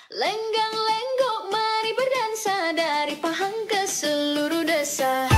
Lenggang-lenggok mari berdansa dari Pahang ke seluruh desa.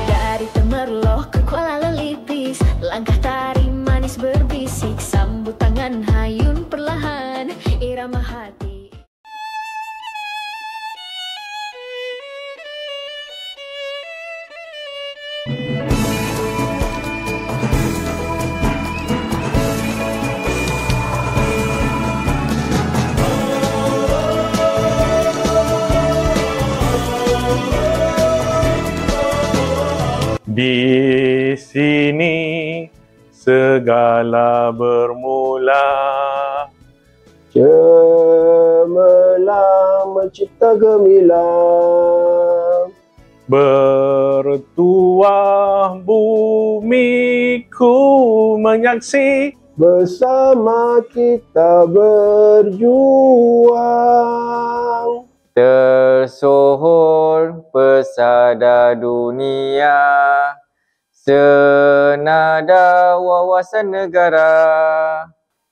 Dari Temerloh ke Kuala Lelipis, langkah tari manis berbisik, sambut tangan hayun perlahan, irama hati. Di sini segala bermula. Cemerlang mencipta gemilang, Bertuah bumiku menyaksi. bersama kita berjuang. Tersohor pesada dunia, senada wawasan negara.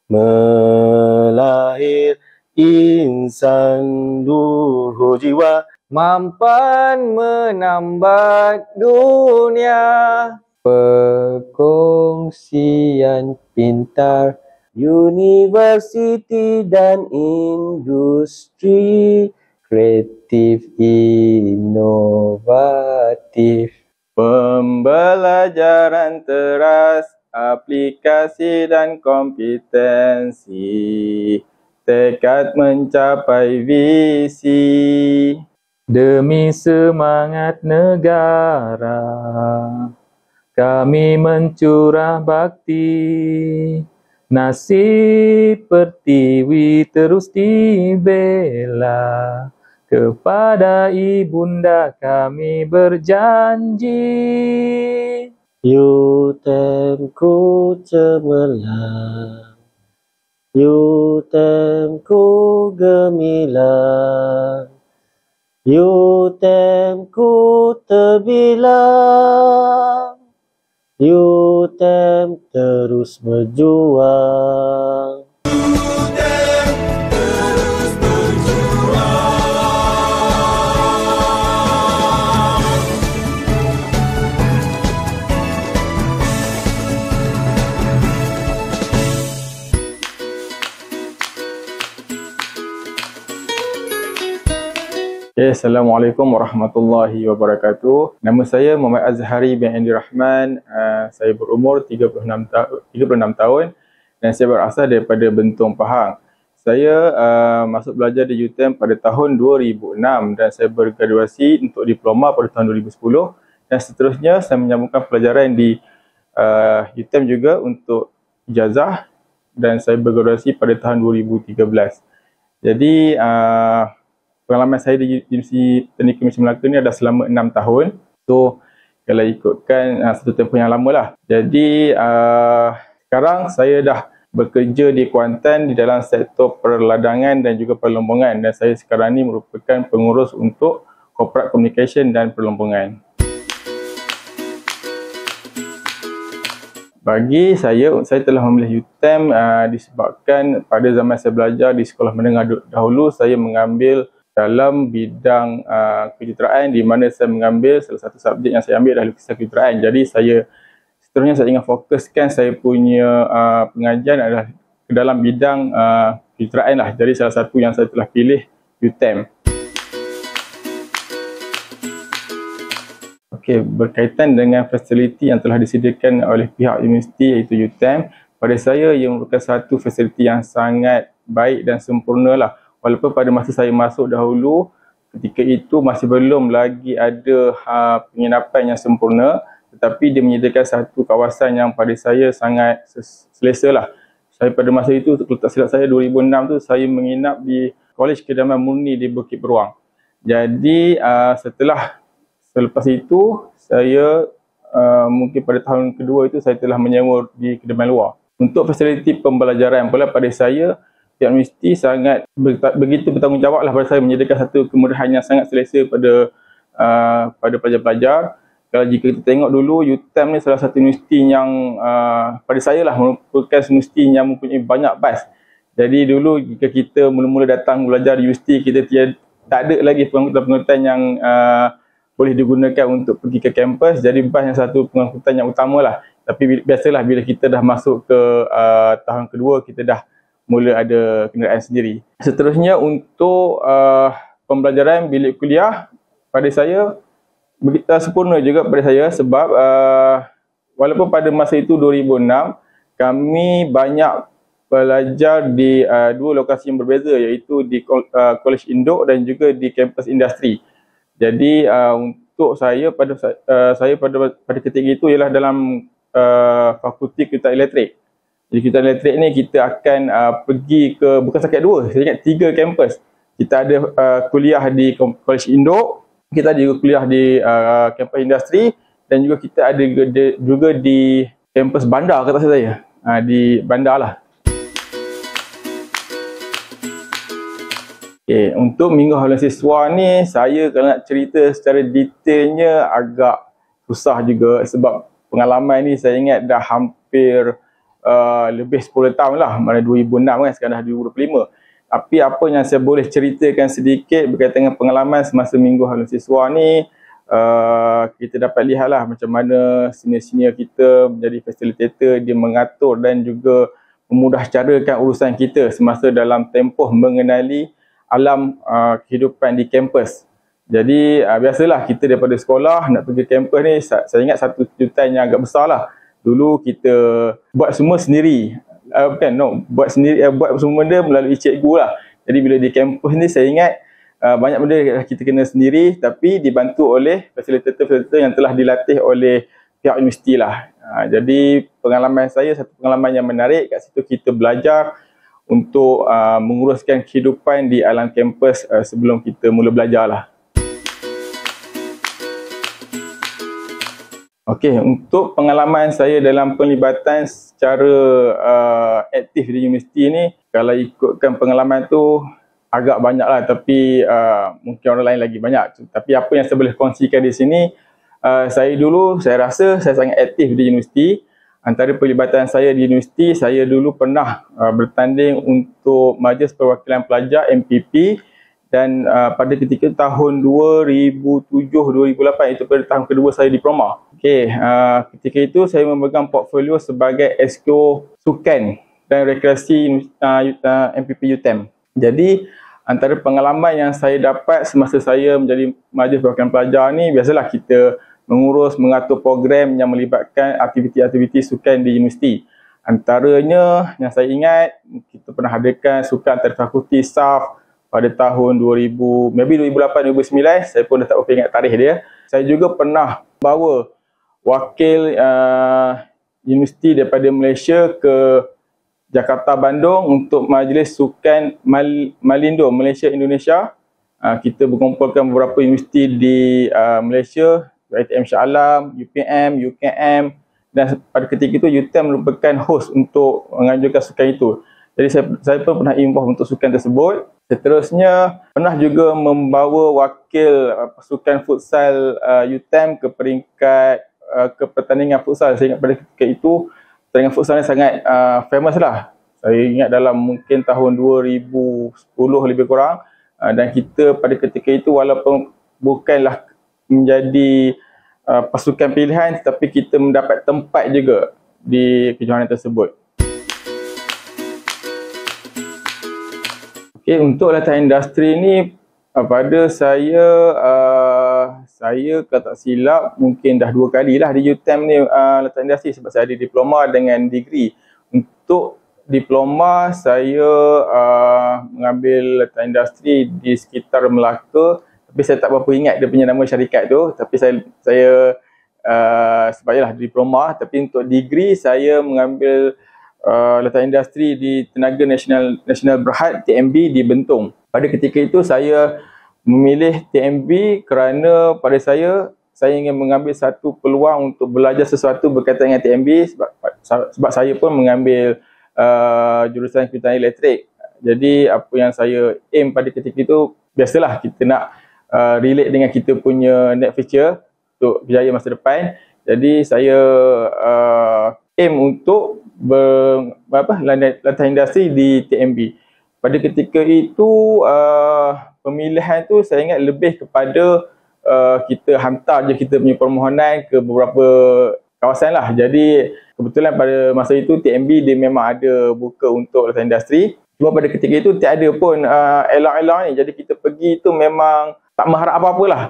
Melahir insan luhur jiwa, Mampan menambat dunia. Perkongsian pintar, universiti dan industri, kreatif inovatif. Pembelajaran teras, aplikasi dan kompetensi, tekad mencapai visi. Demi semangat negara, kami mencurah bakti. Nasib pertiwi terus dibela, kepada ibunda kami berjanji. UTM-ku cemerlang, UTM-ku gemilang, UTM-ku terbilang, UTM terus berjuang. Assalamualaikum warahmatullahi wabarakatuh. Nama saya Muhammad Azhari bin Andi Rahman. Saya berumur 36 tahun dan saya berasal daripada Bentong, Pahang. Saya masuk belajar di UTM pada tahun 2006 dan saya bergraduasi untuk diploma pada tahun 2010 dan seterusnya saya menyambungkan pelajaran di UTM juga untuk ijazah dan saya bergraduasi pada tahun 2013. Jadi pengalaman saya di Universiti Teknik Malaysia Melaka ni adalah selama 6 tahun. So, kalau ikutkan satu tempoh yang lama lah. Jadi, sekarang saya dah bekerja di Kuantan di dalam sektor perladangan dan juga perlombongan. Dan saya sekarang ni merupakan pengurus untuk Corporate Communication dan Perlombongan. Bagi saya telah memilih UTM disebabkan pada zaman saya belajar di sekolah menengah dahulu, saya mengambil dalam bidang kejuruteraan di mana saya mengambil salah satu subjek yang saya ambil adalah lukisan kejuruteraan. Jadi seterusnya saya ingin fokuskan saya punya pengajian adalah ke dalam bidang kejuruteraan lah. Jadi salah satu yang saya telah pilih UTM. Okey, berkaitan dengan fasiliti yang telah disediakan oleh pihak universiti iaitu UTM, pada saya ia merupakan satu fasiliti yang sangat baik dan sempurna lah. Walaupun pada masa saya masuk dahulu, ketika itu masih belum lagi ada penginapan yang sempurna, tetapi dia menyediakan satu kawasan yang pada saya sangat selesa lah. Saya pada masa itu, kalau tak silap saya 2006 tu, saya menginap di Kolej Kedaman Murni di Bukit Beruang. Jadi selepas itu, saya mungkin pada tahun kedua itu saya telah menyewa di Kedaman Luar. Untuk fasiliti pembelajaran pula pada saya, pihak universiti sangat begitu bertanggungjawab lah pada saya, menyediakan satu kemudahan yang sangat selesa pada pelajar-pelajar. Kalau jika kita tengok dulu, UTM ni salah satu universiti yang pada saya lah merupakan universiti yang mempunyai banyak bas. Jadi dulu jika kita mula-mula datang belajar di universiti, kita tak ada lagi pengangkutan yang boleh digunakan untuk pergi ke kampus. Jadi bas yang satu pengangkutan yang utama lah. Tapi biasalah bila kita dah masuk ke tahun kedua, kita dah mula ada kenderaan sendiri. Seterusnya untuk pembelajaran bilik kuliah, pada saya begitu sempurna juga pada saya sebab walaupun pada masa itu 2006 kami banyak belajar di dua lokasi yang berbeza, iaitu di Kolej Induk dan juga di kampus industri. Jadi untuk saya pada ketika itu ialah dalam Fakulti Kejuruteraan Elektrik. Jadi kejuruteraan elektrik ni kita akan pergi ke, bukan setakat dua, saya ingat 3 kampus. Kita ada kuliah di Kolej Induk, kita ada juga kuliah di kampus industri, dan juga kita ada juga di kampus bandar, kata saya. Di bandar lah. Okay, untuk Minggu Haluan Siswa ni, saya kalau nak cerita secara detailnya agak susah juga sebab pengalaman ni saya ingat dah hampir lebih 10 tahun lah, mana 2006 kan, sekarang dah 2025. Tapi apa yang saya boleh ceritakan sedikit berkaitan dengan pengalaman semasa Minggu Haluan Siswa ni, kita dapat lihatlah macam mana senior-senior kita menjadi facilitator, dia mengatur dan juga memudahcarakan urusan kita semasa dalam tempoh mengenali alam kehidupan di kampus. Jadi biasalah kita daripada sekolah nak pergi kampus ni, saya ingat satu kejutan yang agak besar lah. Dulu kita buat semua sendiri, buat semua benda melalui cikgu lah. Jadi bila di kampus ni saya ingat banyak benda kita kena sendiri, tapi dibantu oleh fasilitator-fasilitator yang telah dilatih oleh pihak universiti lah. Jadi pengalaman saya satu pengalaman yang menarik. Kat situ kita belajar untuk menguruskan kehidupan di alam kampus sebelum kita mula belajar lah. Okey, untuk pengalaman saya dalam penglibatan secara aktif di universiti ni, kalau ikutkan pengalaman tu agak banyak lah, tapi mungkin orang lain lagi banyak. Tapi apa yang saya boleh kongsikan di sini, saya rasa saya sangat aktif di universiti. Antara pelibatan saya di universiti, saya dulu pernah bertanding untuk Majlis Perwakilan Pelajar MPP, dan pada ketika tahun 2007-2008, itu pada tahun kedua saya diploma. Okey, ketika itu saya memegang portfolio sebagai Exco Sukan dan Rekreasi MPP UTM. Jadi antara pengalaman yang saya dapat semasa saya menjadi Majlis Perwakilan Pelajar ni, biasalah kita mengatur program yang melibatkan aktiviti-aktiviti sukan di universiti. Antaranya yang saya ingat, kita pernah adakan sukan antara fakulti SAF pada tahun 2008-2009, saya pun dah tak boleh ingat tarikh dia. Saya juga pernah bawa wakil universiti daripada Malaysia ke Jakarta, Bandung untuk Majlis Sukan Malindo Malaysia Indonesia. Kita berkumpulkan beberapa universiti di Malaysia, UiTM Shah Alam, UPM, UKM, dan pada ketika itu UTM merupakan host untuk menganjurkan sukan itu. Jadi saya pun pernah involve untuk sukan tersebut. Seterusnya pernah juga membawa wakil pasukan futsal UTM ke peringkat ke pertandingan futsal. Saya ingat pada ketika itu pertandingan futsal ni sangat famous lah. Saya ingat dalam mungkin tahun 2010 lebih kurang, dan kita pada ketika itu walaupun bukanlah menjadi pasukan pilihan, tetapi kita mendapat tempat juga di kejohanan tersebut. Okay, untuk latihan industri ni pada saya kalau tak silap mungkin dah 2 kali lah di UTM ni latihan industri, sebab saya ada diploma dengan degree. Untuk diploma saya mengambil latihan industri di sekitar Melaka, tapi saya tak berapa ingat dia punya nama syarikat tu. Tapi saya sebab ialah diploma, tapi untuk degree saya mengambil latihan industri di Tenaga Nasional Berhad TMB di Bentong. Pada ketika itu saya memilih TMB kerana pada saya ingin mengambil satu peluang untuk belajar sesuatu berkaitan dengan TMB, sebab saya pun mengambil jurusan kejuruteraan elektrik. Jadi apa yang saya aim pada ketika itu, biasalah kita nak relate dengan kita punya next future untuk berjaya masa depan. Jadi saya aim untuk lantas industri di TMB. Pada ketika itu pemilihan tu saya ingat lebih kepada kita hantar je kita punya permohonan ke beberapa kawasan lah. Jadi kebetulan pada masa itu TMB dia memang ada buka untuk lantas industri. Cuma pada ketika itu tiada pun elang-elang ni. Jadi kita pergi tu memang tak mengharap apa-apa lah.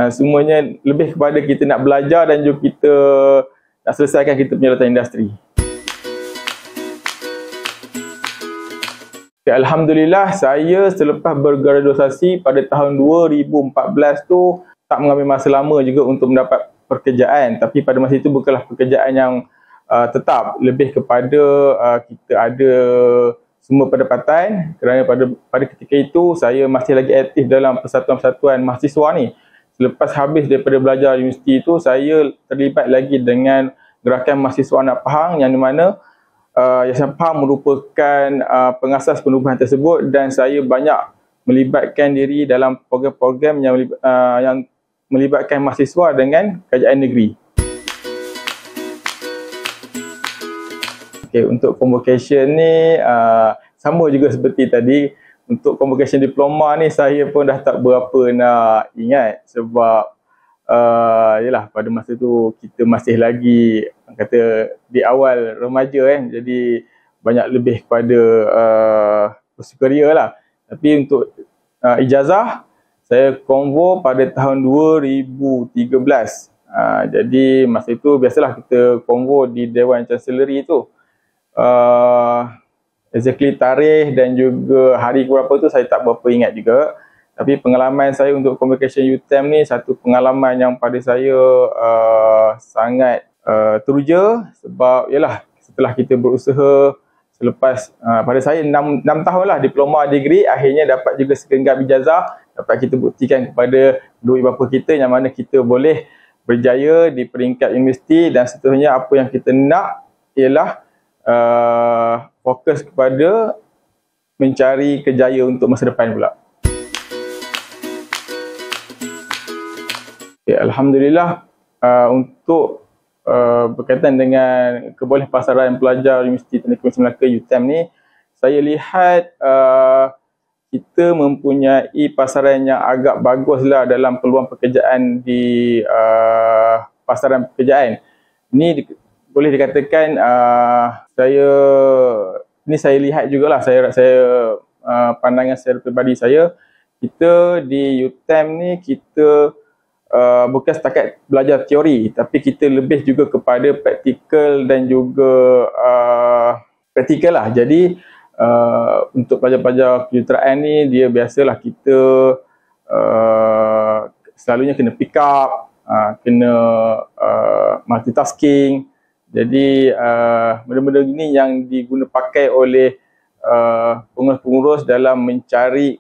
Semuanya lebih kepada kita nak belajar dan juga kita nak selesaikan kita punya lantas industri. Okay, Alhamdulillah saya selepas bergraduasi pada tahun 2014 tu tak mengambil masa lama juga untuk mendapat pekerjaan. Tapi pada masa itu bukanlah pekerjaan yang tetap. Lebih kepada kita ada semua pendapatan kerana pada ketika itu saya masih lagi aktif dalam persatuan-persatuan mahasiswa ni. Selepas habis daripada belajar universiti itu, saya terlibat lagi dengan gerakan mahasiswa anak Pahang yang di mana Yayasan Pahang merupakan pengasas penubuhan tersebut dan saya banyak melibatkan diri dalam program-program yang melibatkan mahasiswa dengan kerajaan negeri. Okay, untuk convocation ni sama juga seperti tadi. Untuk convocation diploma ni saya pun dah tak berapa nak ingat sebab yalah pada masa tu kita masih lagi kata di awal remaja jadi banyak lebih kepada post-career lah. Tapi untuk ijazah saya convo pada tahun 2013. Jadi masa itu biasalah kita convo di Dewan Chancellery tu. Exactly tarikh dan juga hari berapa tu saya tak berapa ingat juga. Tapi pengalaman saya untuk convocation UTM ni satu pengalaman yang pada saya sangat teruja sebab yalah setelah kita berusaha selepas pada saya 6 tahun lah diploma degree, akhirnya dapat juga segenggam ijazah, dapat kita buktikan kepada dua ibu bapa kita yang mana kita boleh berjaya di peringkat universiti dan seterusnya. Apa yang kita nak ialah fokus kepada mencari kejayaan untuk masa depan pula. Okay, Alhamdulillah untuk berkaitan dengan kebolehan-pasaran pelajar Universiti Teknik Komersial Melaka UTM ni, saya lihat kita mempunyai pasaran yang agak baguslah dalam peluang pekerjaan di pasaran pekerjaan. Ini boleh dikatakan saya lihat jugalah, saya pandangan secara peribadi saya, kita di UTM ni kita bukan setakat belajar teori tapi kita lebih juga kepada praktikal dan juga praktikal lah. Jadi untuk pelajar-pelajar kejuruteraan ni dia biasalah kita selalunya kena pick up, kena multitasking. Jadi benda-benda ini yang diguna pakai oleh pengurus-pengurus dalam mencari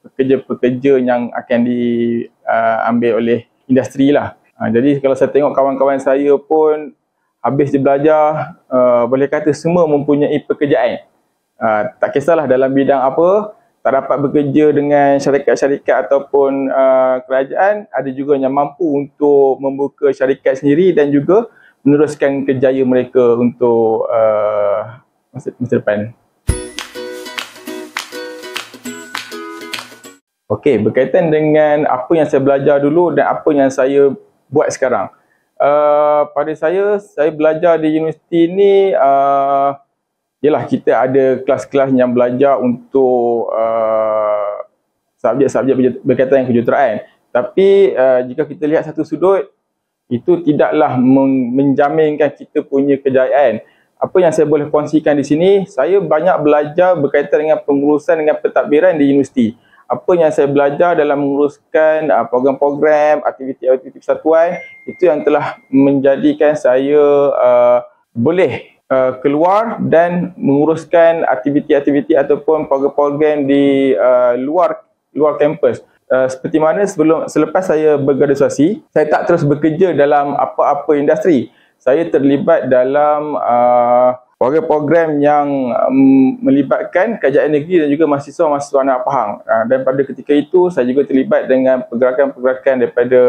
pekerja-pekerja yang akan diambil oleh industri lah. Jadi kalau saya tengok kawan-kawan saya pun habis dia belajar, boleh kata semua mempunyai pekerjaan. Tak kisahlah dalam bidang apa, tak dapat bekerja dengan syarikat-syarikat ataupun kerajaan, ada juga yang mampu untuk membuka syarikat sendiri dan juga meneruskan kerjaya mereka untuk masa depan. Okey, berkaitan dengan apa yang saya belajar dulu dan apa yang saya buat sekarang. Pada saya belajar di universiti ni, yalah kita ada kelas-kelas yang belajar untuk subjek-subjek berkaitan dengan kejuruteraan. Tapi jika kita lihat satu sudut, itu tidaklah menjaminkan kita punya kejayaan. Apa yang saya boleh kongsikan di sini, saya banyak belajar berkaitan dengan pengurusan dengan pentadbiran di universiti. Apa yang saya belajar dalam menguruskan program-program, aktiviti-aktiviti persatuan, itu yang telah menjadikan saya boleh keluar dan menguruskan aktiviti-aktiviti ataupun program-program di luar kampus. Seperti mana selepas saya bergraduasi, saya tak terus bekerja dalam apa-apa industri. Saya terlibat dalam program yang melibatkan kerajaan negeri dan juga mahasiswa-mahasiswa anak Pahang. Dan pada ketika itu saya juga terlibat dengan pergerakan-pergerakan daripada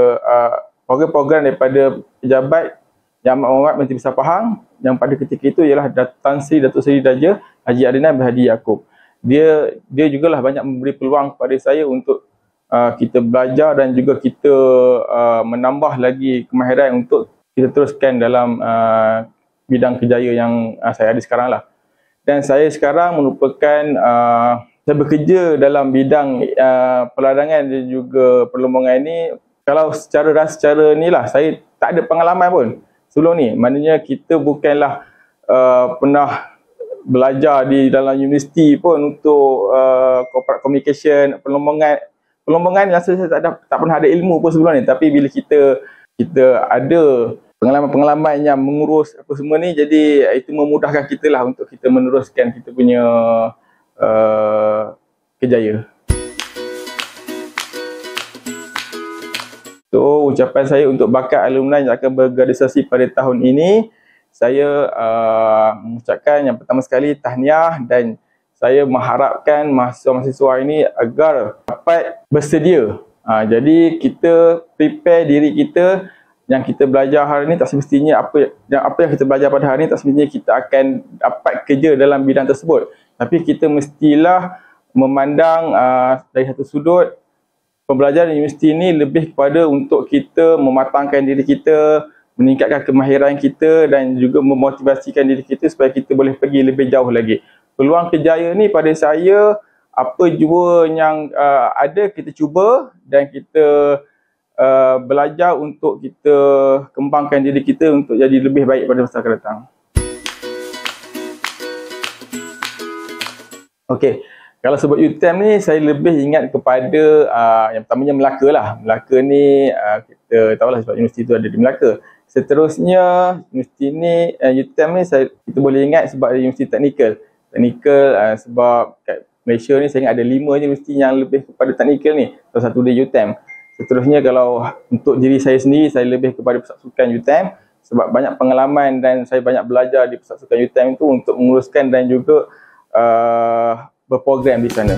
program-program daripada pejabat Yang Amat Berhormat Menteri Besar Pahang, yang pada ketika itu ialah Tan Sri Datuk Seri Raja Haji Adnan Berhadi Yaakob. Dia jugalah banyak memberi peluang kepada saya untuk kita belajar dan juga kita menambah lagi kemahiran untuk kita teruskan dalam bidang kerjaya yang saya ada sekarang lah. Dan saya sekarang merupakan saya bekerja dalam bidang peladangan dan juga perlombongan ini. Kalau secara ni lah, saya tak ada pengalaman pun sebelum ni. Maknanya kita bukanlah pernah belajar di dalam universiti pun untuk corporate communication, perlombongan yang saya tak pernah ada ilmu pun sebelum ni. Tapi bila kita ada pengalaman-pengalaman yang mengurus apa semua ni, jadi itu memudahkan kita lah untuk kita meneruskan kita punya kerjaya. So, ucapan saya untuk bakat alumni yang akan bergraduasi pada tahun ini, saya mengucapkan yang pertama sekali tahniah, dan saya mengharapkan mahasiswa-mahasiswa ini agar dapat bersedia. Jadi kita prepare diri kita. Yang kita belajar hari ini tak semestinya apa yang kita belajar pada hari ini tak semestinya kita akan dapat kerja dalam bidang tersebut. Tapi kita mestilah memandang dari satu sudut, pembelajaran universiti ini lebih kepada untuk kita mematangkan diri kita, meningkatkan kemahiran kita dan juga memotivasikan diri kita supaya kita boleh pergi lebih jauh lagi. Peluang kerjaya ni pada saya, apa jua yang ada kita cuba dan kita belajar untuk kita kembangkan diri kita untuk jadi lebih baik pada masa akan datang. Okey, kalau sebut UTM ni, saya lebih ingat kepada yang pertamanya Melaka lah. Melaka ni kita tahulah sebab universiti tu ada di Melaka. Seterusnya universiti ni, UTM ni kita boleh ingat sebab ada universiti teknikal. Teknikal sebab kat Malaysia ni saya ingat ada 5 je universiti yang lebih kepada teknikal ni. Salah satu dia UTM. Seterusnya kalau untuk diri saya sendiri, saya lebih kepada Pusat Sukan UTM sebab banyak pengalaman dan saya banyak belajar di Pusat Sukan UTM itu untuk menguruskan dan juga berprogram di sana.